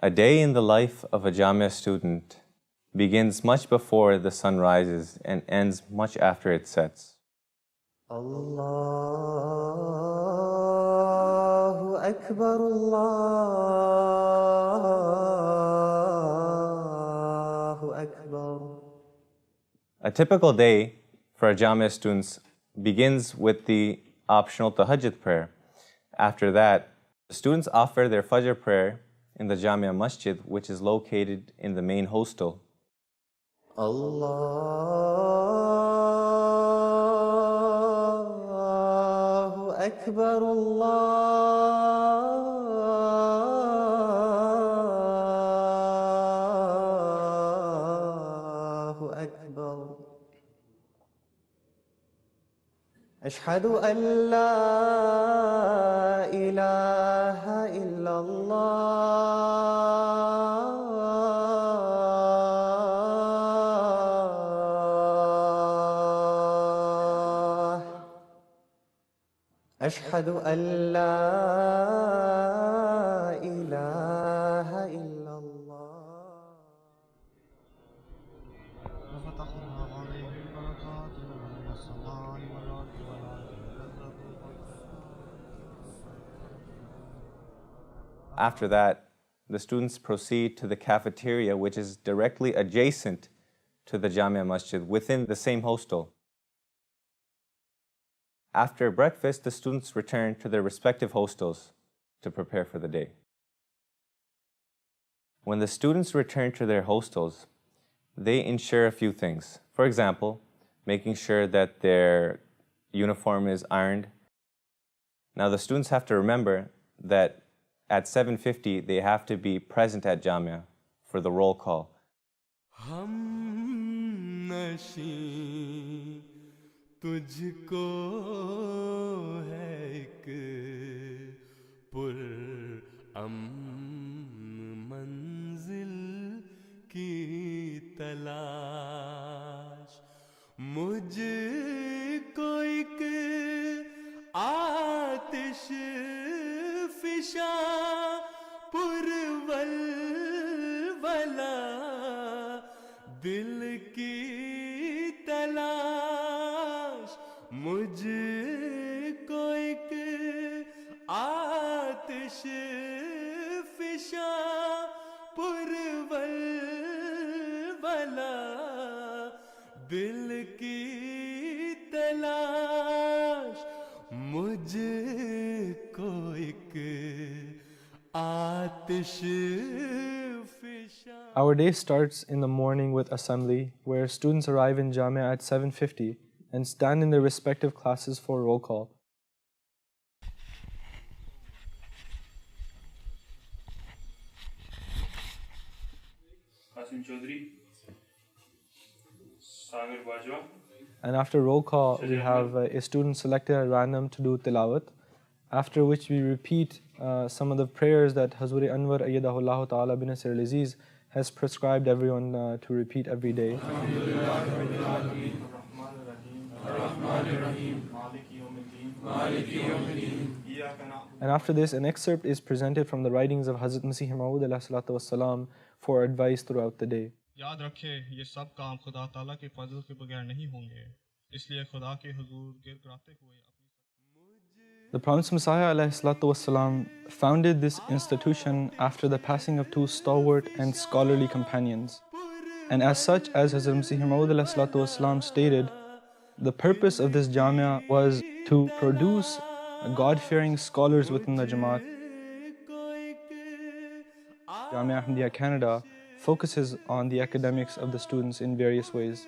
A day in the life of a Jamiah student begins much before the sun rises and ends much after it sets. Allahu Akbar, Allahu Akbar. A typical day for a Jamiah student begins with the optional tahajjud prayer. After that, the students offer their Fajr prayer in the Jamiah Masjid, which is located in the main hostel. Allahu Akbar, Allahu Akbar. Ashhadu an la ilaha illallah. Ashhadu an la ilaha illallah. After that, the students proceed to the cafeteria, which is directly adjacent to the Jamiah Masjid within the same hostel. After breakfast, the students return to their respective hostels to prepare for the day. When the students return to their hostels, they ensure a few things. For example, making sure that their uniform is ironed. Now, the students have to remember that at 7:50, they have to be present at Jamiah for the roll call. दिल की तलाश मुझको एक आतिश फिशा पुरवल वाला दिल की तलाश मुझको एक आतिश फिशा. Our day starts in the morning with assembly, where students arrive in Jamiah at 7:50 and stand in their respective classes for roll call. And after roll call, we have a student selected at random to do tilawat, after which we repeat some of the prayers that Hazur Anwar Ayyadahullah Ta'ala bin Nasir al-Aziz has prescribed everyone to repeat every day. And after this, an excerpt is presented from the writings of Hazrat Masih Maud ﷺ for advice throughout the day. याद रखे ये सब काम खुदा ताला के फजल के बगैर नहीं होंगे, इसलिए खुदा के हुजूर गिड़गिड़ाते हुए. The Prophet Messiah ﷺ founded this institution after the passing of two stalwart and scholarly companions. And as such, as Hazrat Masih Maud ﷺ stated, the purpose of this Jamiah was to produce God-fearing scholars within the Jamaat. Jamiah Ahmadiyah Canada focuses on the academics of the students in various ways.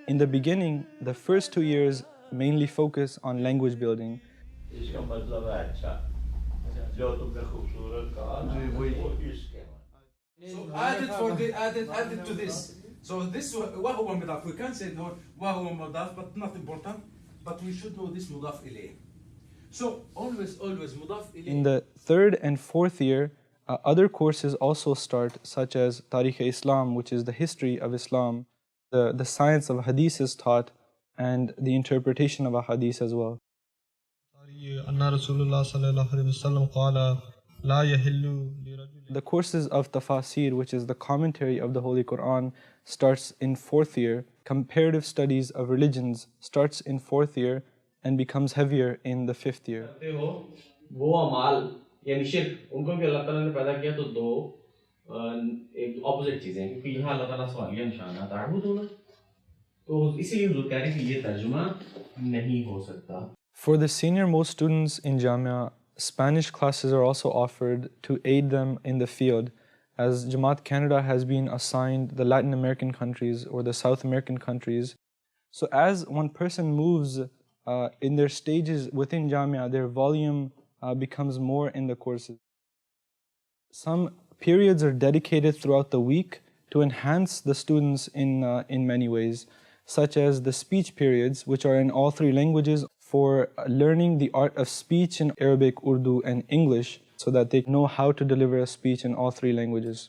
In the beginning, the first 2 years mainly focus on language building. So added to this. So this وهو مضاف. We can't say وهو مضاف, but not important. But we should know this مضاف إليه. So always مضاف إليه. In the third and fourth year, other courses also start, such as Tariq-e-Islam, which is the history of Islam. The science of hadith is taught, and the interpretation of a hadith as well. أن رسول الله صلى الله عليه وسلم قال لا يحل لرجل The courses of Tafasir, which is the commentary of the Holy Quran, starts in 4th year. Comparative studies of religions starts in 4th year and becomes heavier in the 5th year. वो अमाल यानी शिर्क उनको भी अल्लाह ताला ने पैदा किया तो दो एक ऑपोजिट चीज़ें क्योंकि यहाँ अल्लाह ताला सवालिया निशाना ताबूदूना तो इसीलिए हुजूर कह रहे हैं कि ये तर्जुमा नहीं हो सकता. For the senior most students in Jamaah, Spanish classes are also offered to aid them in the field, as Jamaat Canada has been assigned the Latin American countries or the South American countries. So as one person moves in their stages within Jamiah, their volume becomes more in the courses. Some periods are dedicated throughout the week to enhance the students in many ways, such as the speech periods, which are in all 3 languages, for learning the art of speech in Arabic, Urdu, and English, so that they know how to deliver a speech in all 3 languages.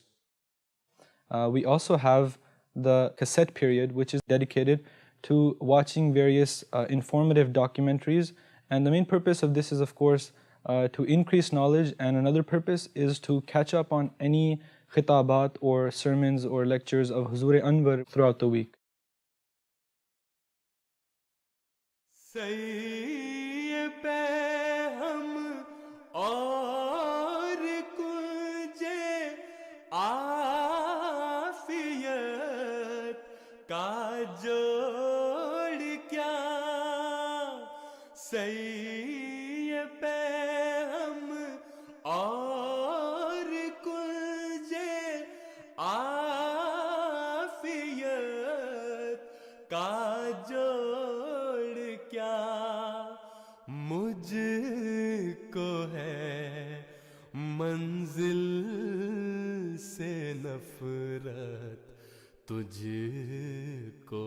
We also have the cassette period, which is dedicated to watching various informative documentaries. And the main purpose of this is, of course, to increase knowledge, and another purpose is to catch up on any khitabat or sermons or lectures of Huzur Anwar throughout the week. सही पे हम और कुंजे आफियत का जोड़ क्या सही पे हम और कुंजे आफियत का जोड़ क्या मुझको है मंजिल से नफरत तुझको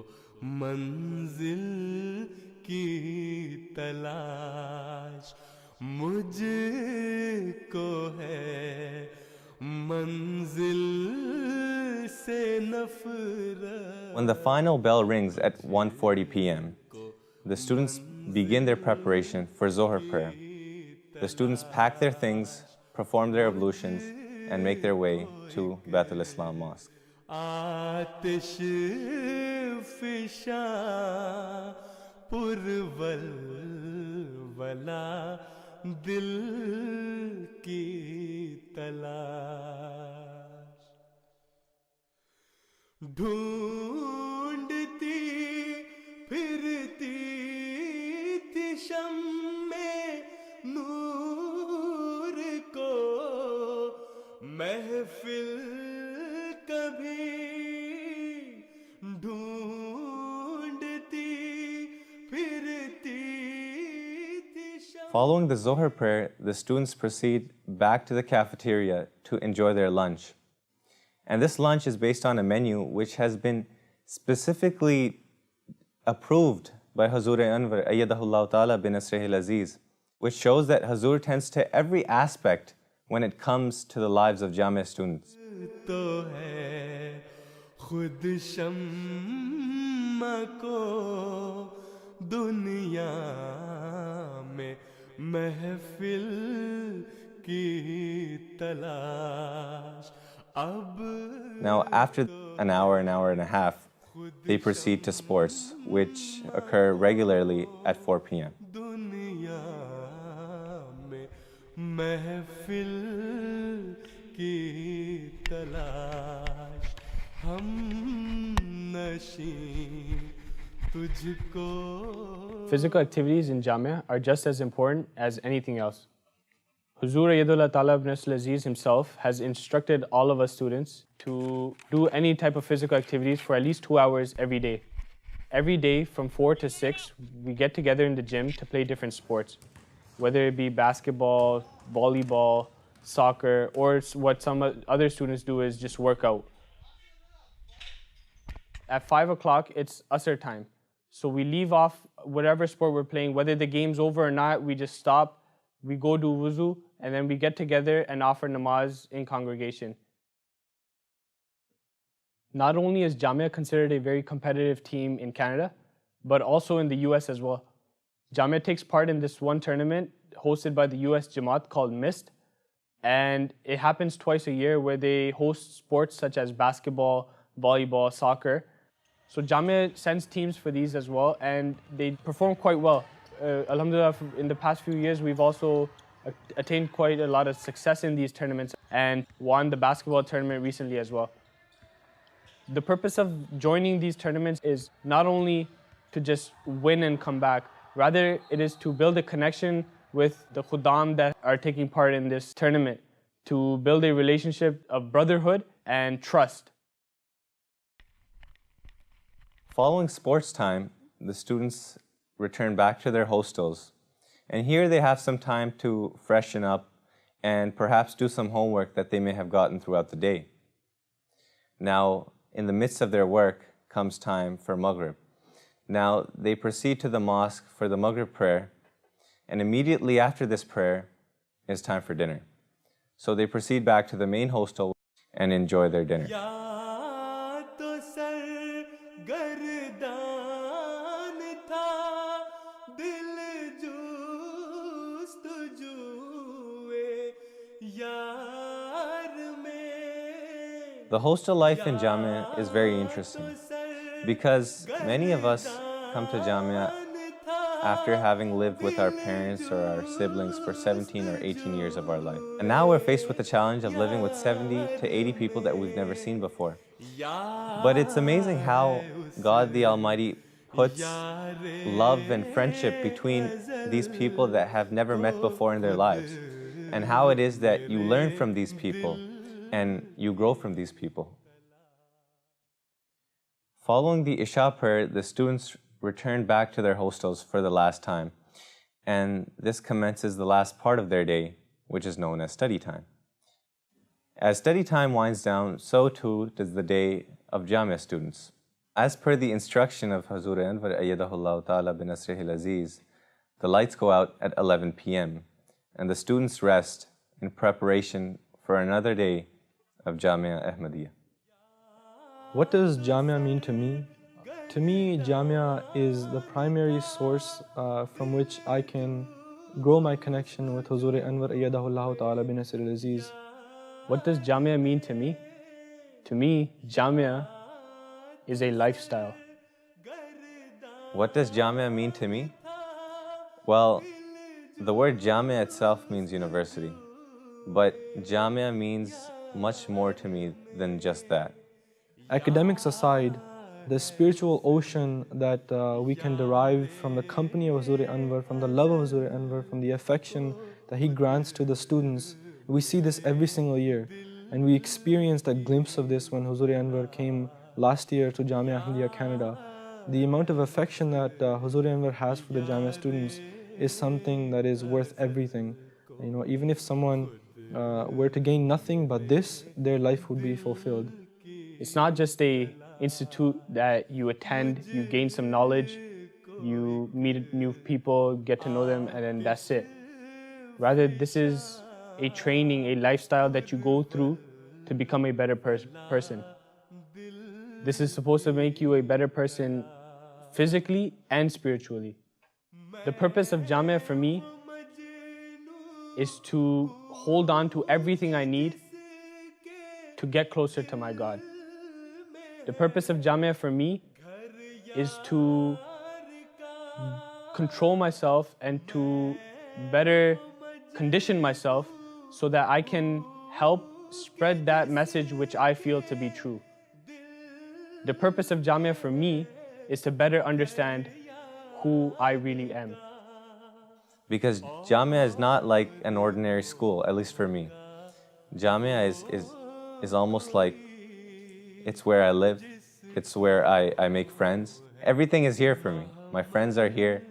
मंजिल की तलाश मुझको है मंजिल से नफरत. When the final bell rings at 1:40 p.m., the students begin their preparation for Zohar prayer. The students pack their things, perform their ablutions, and make their way to Bait al-Islam Mosque. आतिश फिशा पुरवल वला दिल की तलाश ढूंढती फिरती थी शम्मे नूर को महफिल कभी ढूंढती फिरती थी शम्मे. Following the Zohar prayer, the students proceed back to the cafeteria to enjoy their lunch. And this lunch is based on a menu which has been specifically approved by Hazur Anwar Ayyadahullah Ta'ala bin Nasrihil Aziz, which shows that Hazur tends to every aspect when it comes to the lives of Jamiah students. तो है खुद शम्मा को दुनिया में महफिल की तलाश अब Now, after an hour and a half, they proceed to sports, which occur regularly at 4 p.m. दुनिया में महफिल की तलाश हम नशी तुझको. Physical activities in Jamiah are just as important as anything else. Huzur Ayyadullah Ta'ala ibn Aziz himself has instructed all of us students to do any type of physical activities for at least 2 hours every day. Every day from 4 to 6, we get together in the gym to play different sports, whether it be basketball, volleyball, soccer, or what some other students do is just work out. At 5 o'clock, it's Asr time. So we leave off whatever sport we're playing, whether the game's over or not, we just stop, we go do wuzu, and then we get together and offer namaz in congregation. Not only is Jamiah considered a very competitive team in Canada, but also in the US as well. Jamiah takes part in this one tournament hosted by the US Jamaat called MIST. And it happens twice a year where they host sports such as basketball, volleyball, soccer. So Jamaah sends teams for these as well, and they perform quite well. Alhamdulillah, in the past few years, we've also attained quite a lot of success in these tournaments and won the basketball tournament recently as well. The purpose of joining these tournaments is not only to just win and come back, rather it is to build a connection with the khuddam that are taking part in this tournament, to build a relationship of brotherhood and trust. Following sports time, the students return back to their hostels, and here they have some time to freshen up and perhaps do some homework that they may have gotten throughout the day. Now, in the midst of their work comes time for Maghrib. Now, they proceed to the mosque for the Maghrib prayer, and immediately after this prayer is time for dinner. So they proceed back to the main hostel and enjoy their dinner. The hostel life in Jamaah is very interesting because many of us come to Jamaah after having lived with our parents or our siblings for 17 or 18 years of our life. And now we're faced with the challenge of living with 70 to 80 people that we've never seen before. But it's amazing how God the Almighty puts love and friendship between these people that have never met before in their lives, and how it is that you learn from these people and you grow from these people. Following the Isha prayer, the students return back to their hostels for the last time, and this commences the last part of their day, which is known as study time. As study time winds down, so too does the day of Jamaah students. As per the instruction of Hazur Anwar Ayyadahullah Ta'ala bin Nasrihil Aziz, the lights go out at 11 p.m. and the students rest in preparation for another day of Jamaah Ahmadiyah. What does Jamaah mean to me? To me, Jamaah is the primary source from which I can grow my connection with Hazur Anwar Ayyadahullah Ta'ala bin Nasrihil Aziz. What does Jamaah mean to me? To me, Jamaah is a lifestyle. What does Jamaah mean to me? Well, the word Jamaah itself means university, but Jamaah means much more to me than just that. Academics aside, the spiritual ocean that we can derive from the company of Hazur Anwar, from the love of Hazur Anwar, from the affection that he grants to the students, we see this every single year. And we experienced a glimpse of this when Hazur Anwar came last year to Jamaah Ahmadiyya Canada. The amount of affection that Hazur Anwar has for the Jamaah students is something that is worth everything. You know, even if someone were to gain nothing but this, their life would be fulfilled. It's not just a institute that you attend, you gain some knowledge, you meet new people, get to know them, and then that's it. Rather, this is a training, a lifestyle that you go through to become a better person. This is supposed to make you a better person physically and spiritually. The purpose of Jamaah for me is to hold on to everything I need to get closer to my God. The purpose of Jamaah for me is to control myself and to better condition myself so that I can help spread that message which I feel to be true. The purpose of Jamaah for me is to better understand who I really am. Because Jamaah is not like an ordinary school, at least for me. Jamaah is almost like it's where I live, it's where I make friends. Everything is here for me. My friends are here.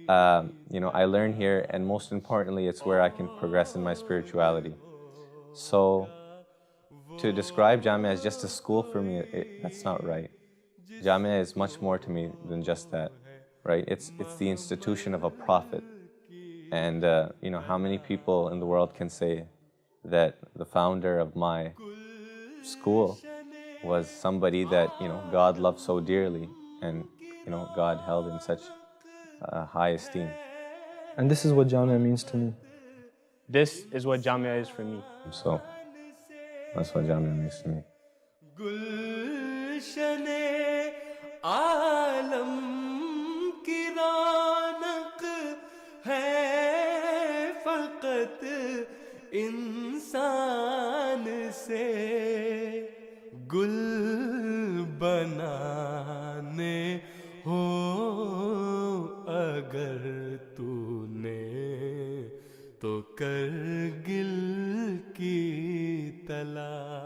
I learn here, and most importantly, it's where I can progress in my spirituality. So, to describe Jamaah as just a school for me, that's not right. Jamaah is much more to me than just that, right? It's the institution of a prophet. And, how many people in the world can say that the founder of my school was somebody that, God loved so dearly and, God held in such high esteem. And this is what Jamaah means to me. This is what Jamia is for me. So that's what Jamia means to me. गुलशने आलम की रौनक है फकत इंसान से गुल बनाने हो अगर तूने तो करगिल की तलाश